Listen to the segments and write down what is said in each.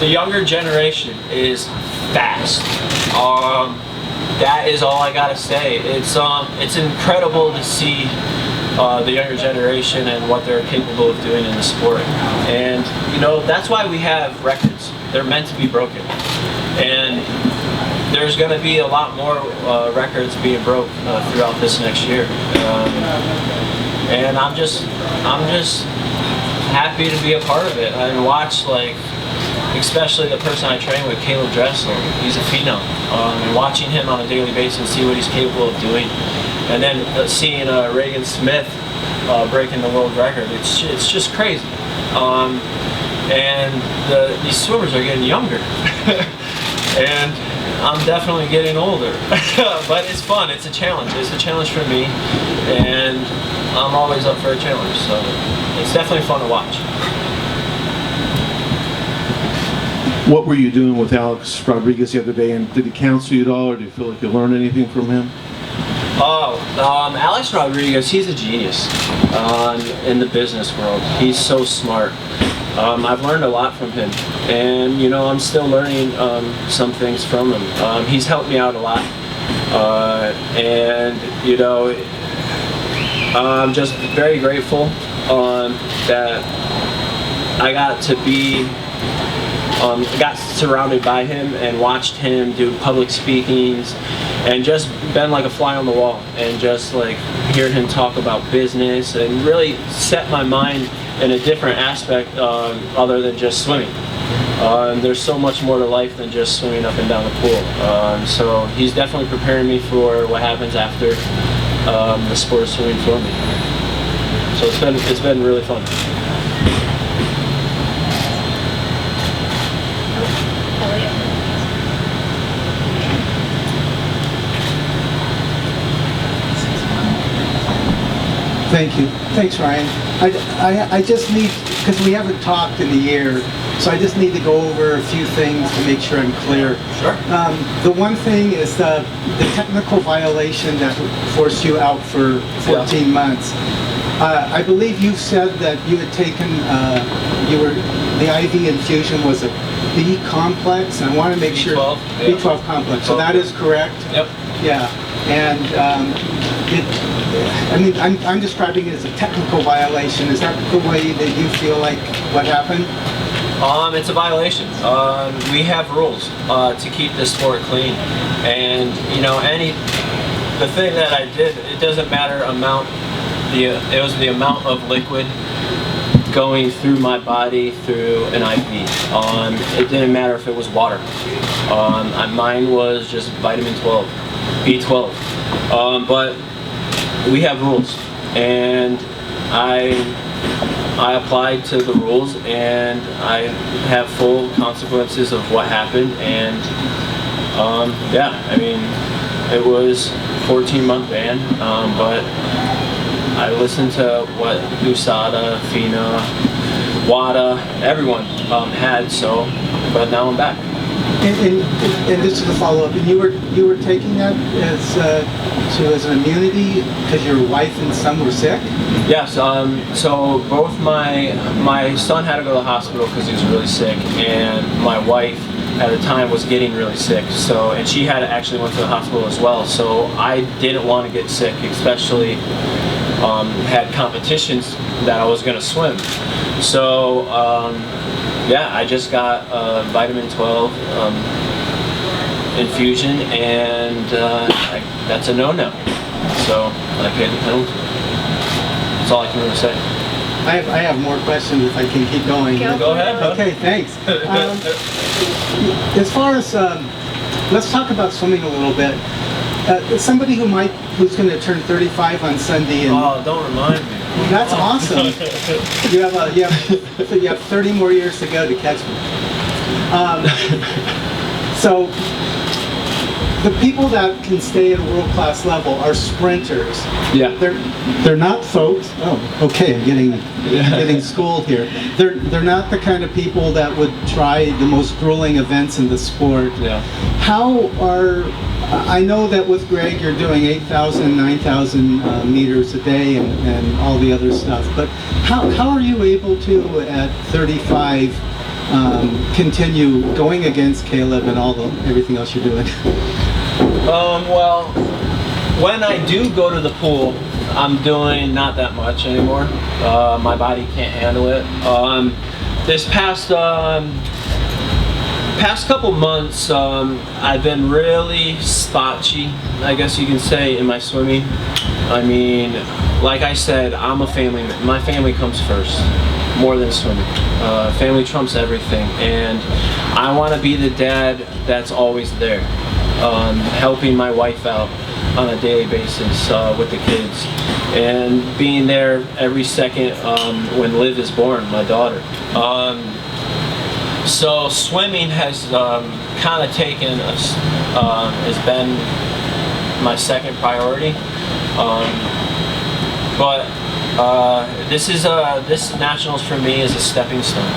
The younger generation is fast. That is all I gotta say. It's incredible to see the younger generation and what they're capable of doing in the sport. And you know, that's why we have records. They're meant to be broken. And there's going to be a lot more records being broke throughout this next year. And I'm just happy to be a part of it. And watch, like, especially the person I train with, Caleb Dressel. He's a phenom. And watching him on a daily basis, see what he's capable of doing. And then seeing Reagan Smith breaking the world record, it's just crazy. And these swimmers are getting younger. And I'm definitely getting older. But it's fun, it's a challenge. It's a challenge for me. And I'm always up for a challenge, so it's definitely fun to watch. What were you doing with Alex Rodriguez the other day, and did he counsel you at all, or do you feel like you learned anything from him? Alex Rodriguez, he's a genius in the business world. He's so smart. I've learned a lot from him, and you know, I'm still learning some thing from him. He's helped me out a lot, and you know, I'm just very grateful that I got to be got surrounded by him and watched him do public speakings and just been like a fly on the wall, and just like hearing him talk about business and really set my mind in a different aspect other than just swimming. There's so much more to life than just swimming up and down the pool. So he's definitely preparing me for what happens after the sport of swimming for me. So it's been really fun. Thank you. Thanks, Ryan. I just need, because we haven't talked in a year, so I just need to go over a few things to make sure I'm clear. Sure. The one thing is the technical violation that forced you out for 14 months. I believe you said that you had taken, the IV infusion was a B complex, and I want to make sure. B12. B12 complex. So that is correct? Yep. Yeah. And I mean, I'm describing it as a technical violation. Is that the way that you feel like what happened? It's a violation. We have rules to keep the sport clean, and you know, the thing that I did, it doesn't matter amount. It was the amount of liquid going through my body through an IV. It didn't matter if it was water. Mine was just vitamin 12, B12. But we have rules, and I applied to the rules, and I have full consequences of what happened. And yeah, I mean, it was a 14-month ban, but I listened to what USADA, FINA, WADA, everyone had. So, but now I'm back. And just to follow up, and you were taking that as an immunity because your wife and son were sick? Yes. So both my son had to go to the hospital because he was really sick, and my wife at the time was getting really sick. So, and she had actually went to the hospital as well. So I didn't want to get sick, especially had competitions that I was going to swim. So. Yeah, I just got vitamin 12 infusion, and that's a no-no. So I paid the penalty. That's all I can really say. I have more questions if I can keep going. Go ahead. Okay, thanks. As far as let's talk about swimming a little bit. Somebody who's going to turn 35 on Sunday. And, oh, don't remind me. That's awesome. You have 30 more years to go to catch me. So the people that can stay at a world-class level are sprinters. Yeah. They're not folks. Oh, okay. I'm getting schooled here. They're not the kind of people that would try the most grueling events in the sport. Yeah. I know that with Greg you're doing 8,000, 9,000 meters a day and all the other stuff, but how are you able to, at 35, continue going against Caleb and everything else you're doing? Well, when I do go to the pool, I'm doing not that much anymore. My body can't handle it. This past couple months, I've been really spotchy, I guess you can say, in my swimming. I mean, like I said, I'm a family man. My family comes first, more than swimming. Family trumps everything, and I want to be the dad that's always there, helping my wife out on a daily basis with the kids, and being there every second when Liv is born, my daughter. So swimming has kind of taken us, has been my second priority. But this nationals for me is a stepping stone.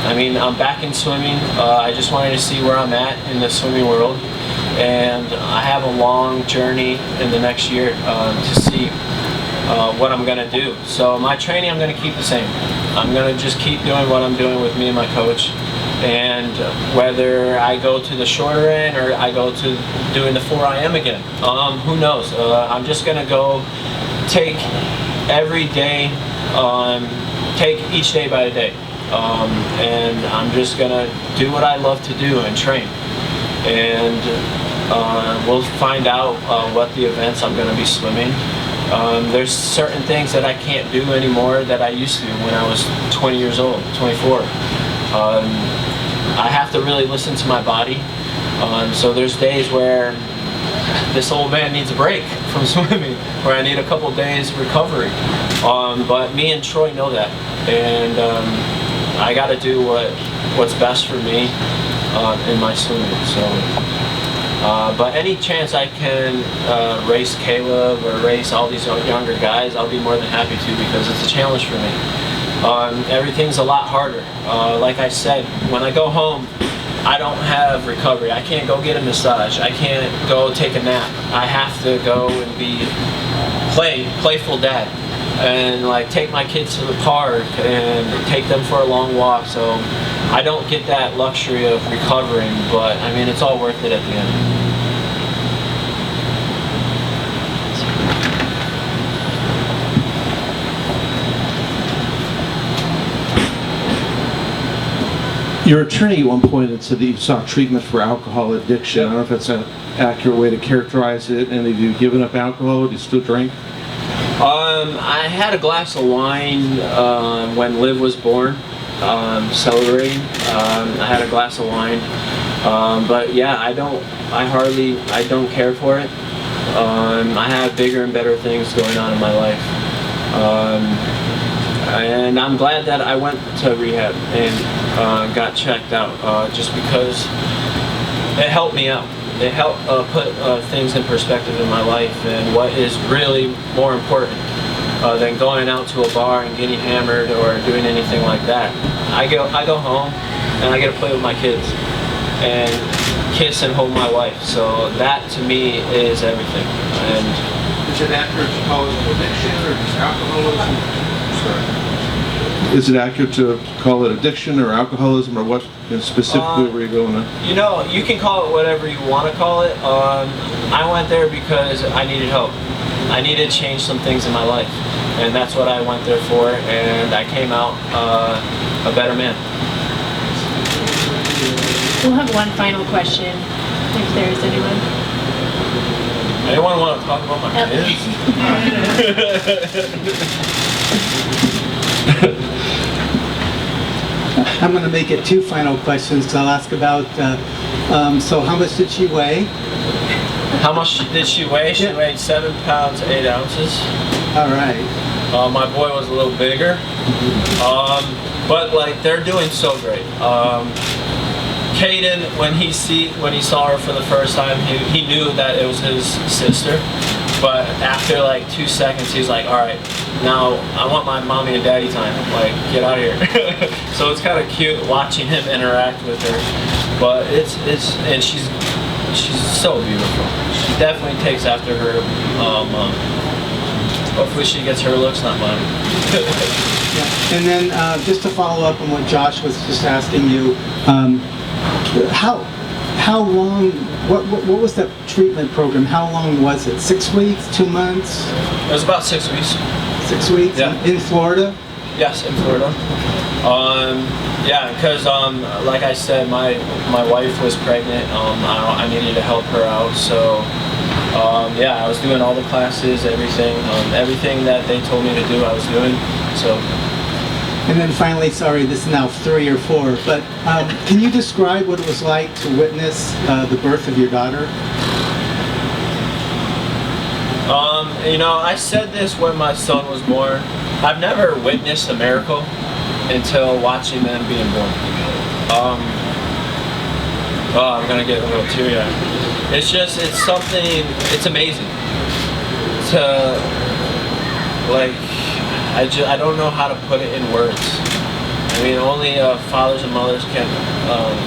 I mean, I'm back in swimming. I just wanted to see where I'm at in the swimming world, and I have a long journey in the next year to see what I'm gonna do. So my training, I'm gonna keep the same. I'm gonna just keep doing what I'm doing with me and my coach, and whether I go to the shorter end or I go to doing the 4 IM again, who knows? I'm just gonna go take every day, take each day by day, and I'm just gonna do what I love to do and train, and we'll find out what the events I'm gonna be swimming. There's certain things that I can't do anymore that I used to when I was 20 years old, 24. I have to really listen to my body. So there's days where this old man needs a break from swimming, where I need a couple days recovery. But me and Troy know that, and I got to do what's best for me in my swimming. So. But any chance I can race Caleb or race all these younger guys, I'll be more than happy to, because it's a challenge for me. Everything's a lot harder. Like I said, when I go home, I don't have recovery. I can't go get a massage. I can't go take a nap. I have to go and be playful dad, and like take my kids to the park and take them for a long walk. So I don't get that luxury of recovering, but I mean, it's all worth it at the end. Your attorney at one point had said that you sought treatment for alcohol addiction. I don't know if that's an accurate way to characterize it. And have you given up alcohol? Do you still drink? I had a glass of wine when Liv was born, celebrating. I had a glass of wine, but yeah, I don't care for it. I have bigger and better things going on in my life, and I'm glad that I went to rehab and got checked out, just because it helped me out. It helped put things in perspective in my life, and what is really more important than going out to a bar and getting hammered or doing anything like that. I go home and I get to play with my kids and kiss and hold my wife. So that to me is everything. And is it accurate to call it addiction or just alcoholism? Is it accurate to call it addiction or alcoholism, or what specifically were you going on? You know, you can call it whatever you want to call it. I went there because I needed help. I needed to change some things in my life, and that's what I went there for, and I came out a better man. We'll have one final question, if there is anyone. Anyone want to talk about my kids? I'm going to make it 2 final questions. I'll ask about, so how much did she weigh? How much did she weigh? She weighed 7 pounds, 8 ounces. All right. My boy was a little bigger. But like, they're doing so great. Caden, when he saw her for the first time, he knew that it was his sister. But after like 2 seconds, he's like, all right, now I want my mommy and daddy time. Like, get out of here. So it's kind of cute watching him interact with her. But and she's so beautiful. She definitely takes after her mom. Hopefully she gets her looks, not mine. Yeah. And then just to follow up on what Josh was just asking you, how long? What was that treatment program? How long was it? 6 weeks? 2 months? It was about 6 weeks. 6 weeks? Yeah. In Florida? Yes, in Florida. Yeah, because like I said, my wife was pregnant. I needed to help her out, so yeah, I was doing all the classes, everything that they told me to do, I was doing. So. And then finally, sorry, this is now 3 or 4, but can you describe what it was like to witness the birth of your daughter? You know, I said this when my son was born. I've never witnessed a miracle until watching them being born. Oh, I'm gonna get a little teary-eyed. It's something, it's amazing. To, like, I don't know how to put it in words. I mean, only fathers and mothers can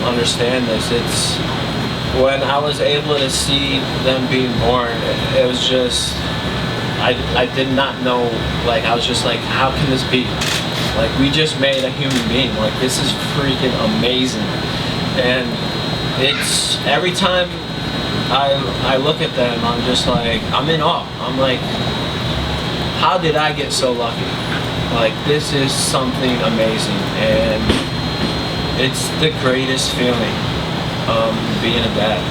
understand this. It's, when I was able to see them being born, it was just, I did not know, like, I was just like, how can this be? Like, we just made a human being. Like, this is freaking amazing. And it's, every time I look at them, I'm just like, I'm in awe. I'm like, how did I get so lucky? Like, this is something amazing. And it's the greatest feeling, being a dad.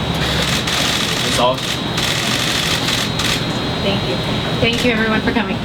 It's awesome. Thank you. Thank you everyone for coming.